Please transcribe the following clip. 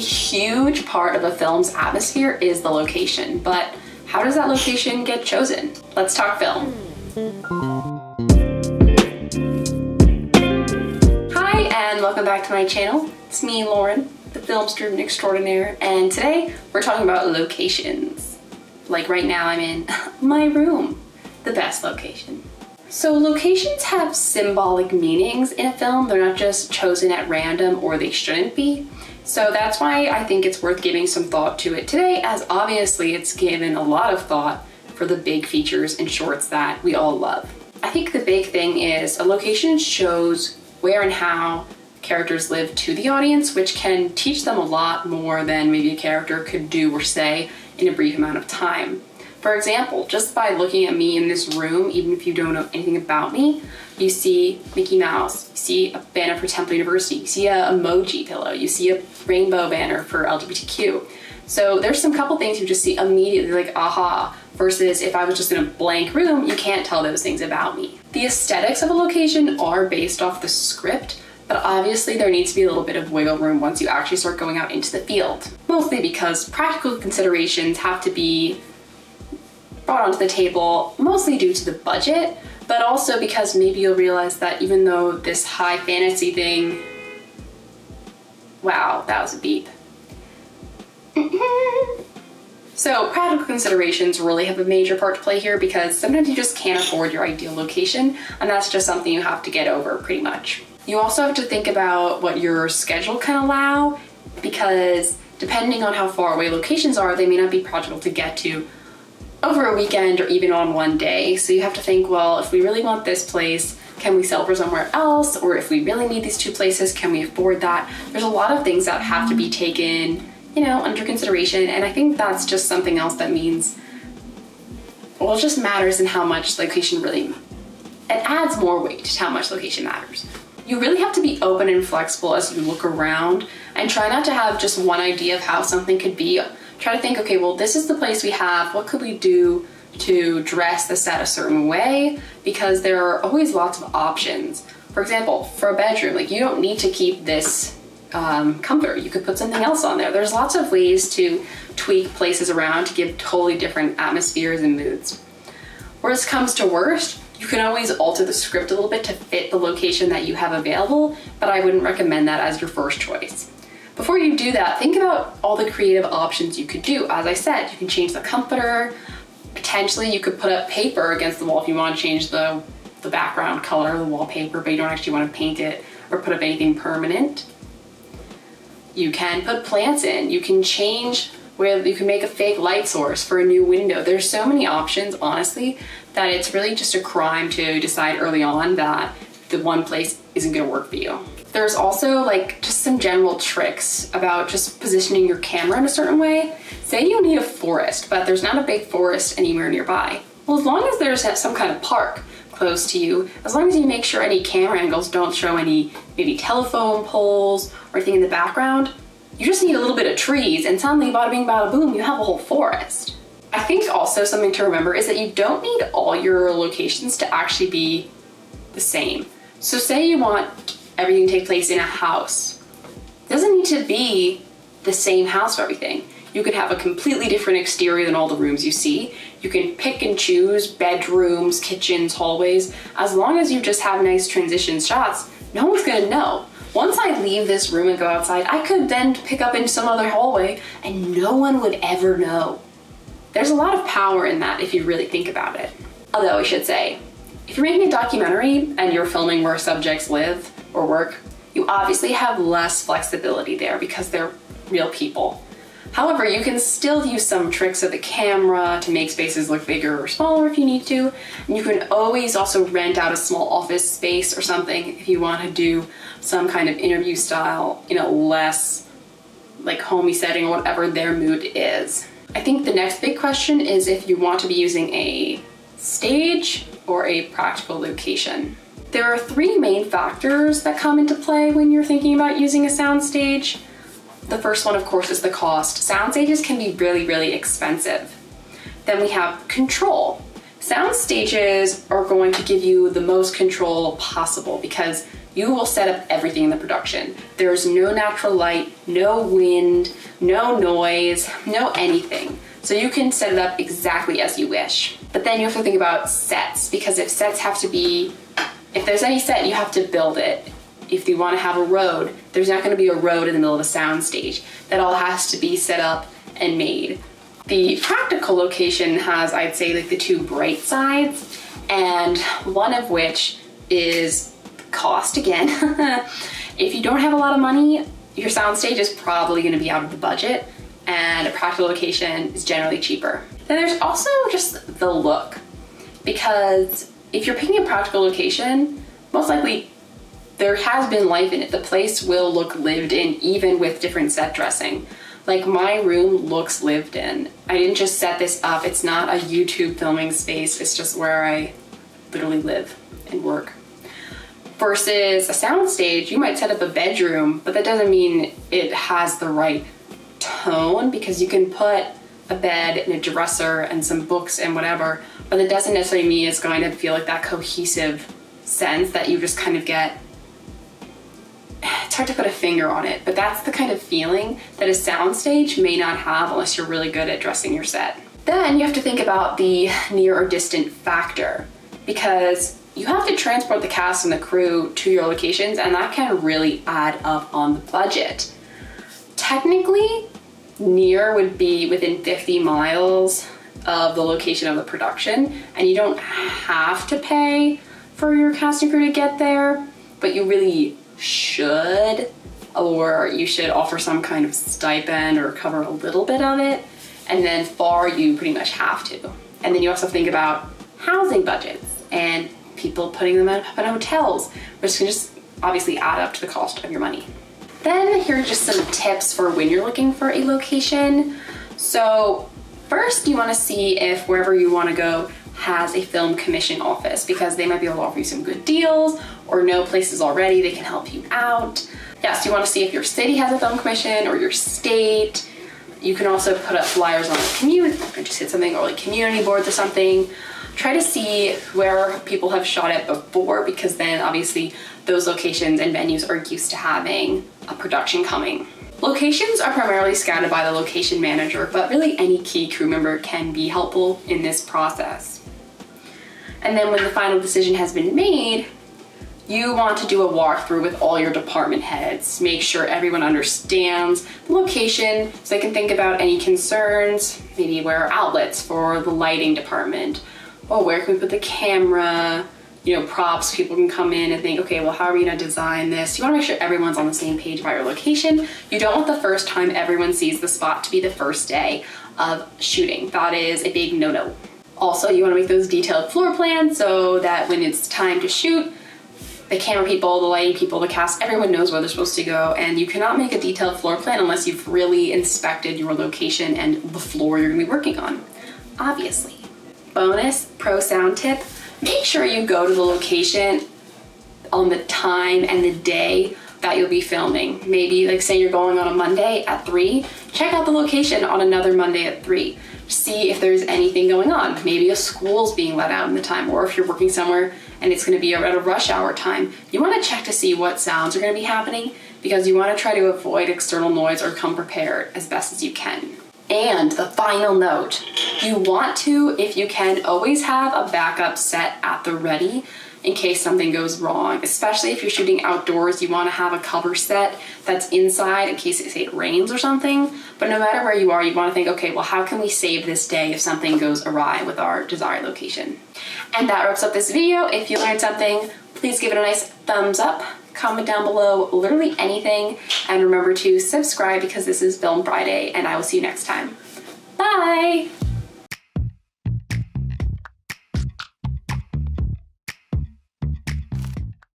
huge part of a film's atmosphere is the location, but how does that location get chosen? Let's talk film. Hi, and welcome back to my channel. It's me, Lauren, the film student extraordinaire, and today we're talking about locations. Like right now I'm in my room, the best location. So locations have symbolic meanings in a film. They're not just chosen at random, or they shouldn't be. So that's why I think it's worth giving some thought to it today, as obviously it's given a lot of thought for the big features and shorts that we all love. I think the big thing is a location shows where and how characters live to the audience, which can teach them a lot more than maybe a character could do or say in a brief amount of time. For example, just by looking at me in this room, even if you don't know anything about me, you see Mickey Mouse, you see a banner for Temple University, you see a emoji pillow, you see a rainbow banner for LGBTQ. So there's some couple things you just see immediately, like aha, versus if I was just in a blank room, you can't tell those things about me. The aesthetics of a location are based off the script, but obviously there needs to be a little bit of wiggle room once you actually start going out into the field. Mostly because practical considerations have to be brought onto the table, mostly due to the budget, but also because maybe you'll realize that even though this high fantasy thing, wow, that was a beep. So practical considerations really have a major part to play here, because sometimes you just can't afford your ideal location, and that's just something you have to get over pretty much. You also have to think about what your schedule can allow, because depending on how far away locations are, they may not be practical to get to over a weekend or even on one day. So you have to think, well, if we really want this place, can we sell for somewhere else? Or if we really need these two places, can we afford that? There's a lot of things that have to be taken, under consideration. And I think that's just something else that means, well, it just matters in how much location really, it adds more weight to how much location matters. You really have to be open and flexible as you look around, and try not to have just one idea of how something could be. Try to think, okay, well, this is the place we have. What could we do to dress the set a certain way? Because there are always lots of options. For example, for a bedroom, you don't need to keep this comforter. You could put something else on there. There's lots of ways to tweak places around to give totally different atmospheres and moods. Worst comes to worst, you can always alter the script a little bit to fit the location that you have available, but I wouldn't recommend that as your first choice. Before you do that, think about all the creative options you could do. As I said, you can change the comforter. Potentially you could put up paper against the wall if you want to change the background color of the wallpaper, but you don't actually want to paint it or put up anything permanent. You can put plants in. You can change where you can make a fake light source for a new window. There's so many options, honestly, that it's really just a crime to decide early on that the one place isn't going to work for you. There's also just some general tricks about just positioning your camera in a certain way. Say you need a forest, but there's not a big forest anywhere nearby. Well, as long as there's some kind of park close to you, as long as you make sure any camera angles don't show any maybe telephone poles or anything in the background, you just need a little bit of trees, and suddenly bada bing bada boom, you have a whole forest. I think also something to remember is that you don't need all your locations to actually be the same. So say you want everything to take place in a house. It doesn't need to be the same house for everything. You could have a completely different exterior than all the rooms you see. You can pick and choose bedrooms, kitchens, hallways. As long as you just have nice transition shots, no one's gonna know. Once I leave this room and go outside, I could then pick up into some other hallway and no one would ever know. There's a lot of power in that if you really think about it. Although I should say, if you're making a documentary and you're filming where subjects live or work, you obviously have less flexibility there because they're real people. However, you can still use some tricks of the camera to make spaces look bigger or smaller if you need to. And you can always also rent out a small office space or something if you want to do some kind of interview style in a less homey setting or whatever their mood is. I think the next big question is if you want to be using a stage or a practical location. There are three main factors that come into play when you're thinking about using a soundstage. The first one, of course, is the cost. Sound stages can be really, really expensive. Then we have control. Sound stages are going to give you the most control possible because you will set up everything in the production. There's no natural light, no wind, no noise, no anything. So you can set it up exactly as you wish. But then you have to think about sets, because if there's any set, you have to build it. If you want to have a road, there's not going to be a road in the middle of a sound stage. That all has to be set up and made. The practical location has, I'd say, like the two bright sides, and one of which is cost again. If you don't have a lot of money, your soundstage is probably going to be out of the budget, and a practical location is generally cheaper. Then there's also just the look, because if you're picking a practical location, most likely there has been life in it. The place will look lived in, even with different set dressing. Like, my room looks lived in. I didn't just set this up. It's not a YouTube filming space. It's just where I literally live and work. Versus a soundstage, you might set up a bedroom, but that doesn't mean it has the right tone, because you can put a bed and a dresser and some books and whatever, but it doesn't necessarily mean it's going to feel like that cohesive sense that you just kind of get. It's hard to put a finger on it, but that's the kind of feeling that a soundstage may not have unless you're really good at dressing your set. Then you have to think about the near or distant factor, because you have to transport the cast and the crew to your locations, and that can really add up on the budget. Technically, near would be within 50 miles of the location of the production, and you don't have to pay for your cast and crew to get there, but you really should, or you should offer some kind of stipend or cover a little bit of it. And then far, you pretty much have to. And then you also think about housing budgets and people putting them up in hotels, which can just obviously add up to the cost of your money. Then here are just some tips for when you're looking for a location. So first, you want to see if wherever you want to go has a film commission office, because they might be able to offer you some good deals, or know places already, they can help you out. Yes, you want to see if your city has a film commission or your state. You can also put up flyers on the community, I just hit something, or like community boards or something. Try to see where people have shot it before, because then obviously those locations and venues are used to having a production coming. Locations are primarily scouted by the location manager, but really any key crew member can be helpful in this process. And then when the final decision has been made, you want to do a walkthrough with all your department heads. Make sure everyone understands the location so they can think about any concerns, maybe where are outlets for the lighting department, or where can we put the camera, props. People can come in and think, okay, well, how are we gonna design this? You wanna make sure everyone's on the same page about your location. You don't want the first time everyone sees the spot to be the first day of shooting. That is a big no-no. Also, you wanna make those detailed floor plans so that when it's time to shoot, the camera people, the lighting people, the cast, everyone knows where they're supposed to go. And you cannot make a detailed floor plan unless you've really inspected your location and the floor you're gonna be working on, obviously. Bonus pro sound tip, make sure you go to the location on the time and the day that you'll be filming. Maybe like say you're going on a Monday at 3, check out the location on another Monday at 3. See if there's anything going on. Maybe a school's being let out in the time, or if you're working somewhere and it's gonna be at a rush hour time, you wanna check to see what sounds are gonna be happening, because you wanna try to avoid external noise or come prepared as best as you can. And the final note, you want to, if you can, always have a backup set at the ready in case something goes wrong. Especially if you're shooting outdoors, you want to have a cover set that's inside in case it rains or something. But no matter where you are, you want to think, okay, well, how can we save this day if something goes awry with our desired location? And that wraps up this video. If you learned something, please give it a nice thumbs up. Comment down below literally anything, and remember to subscribe because this is Film Friday, and I will see you next time. Bye!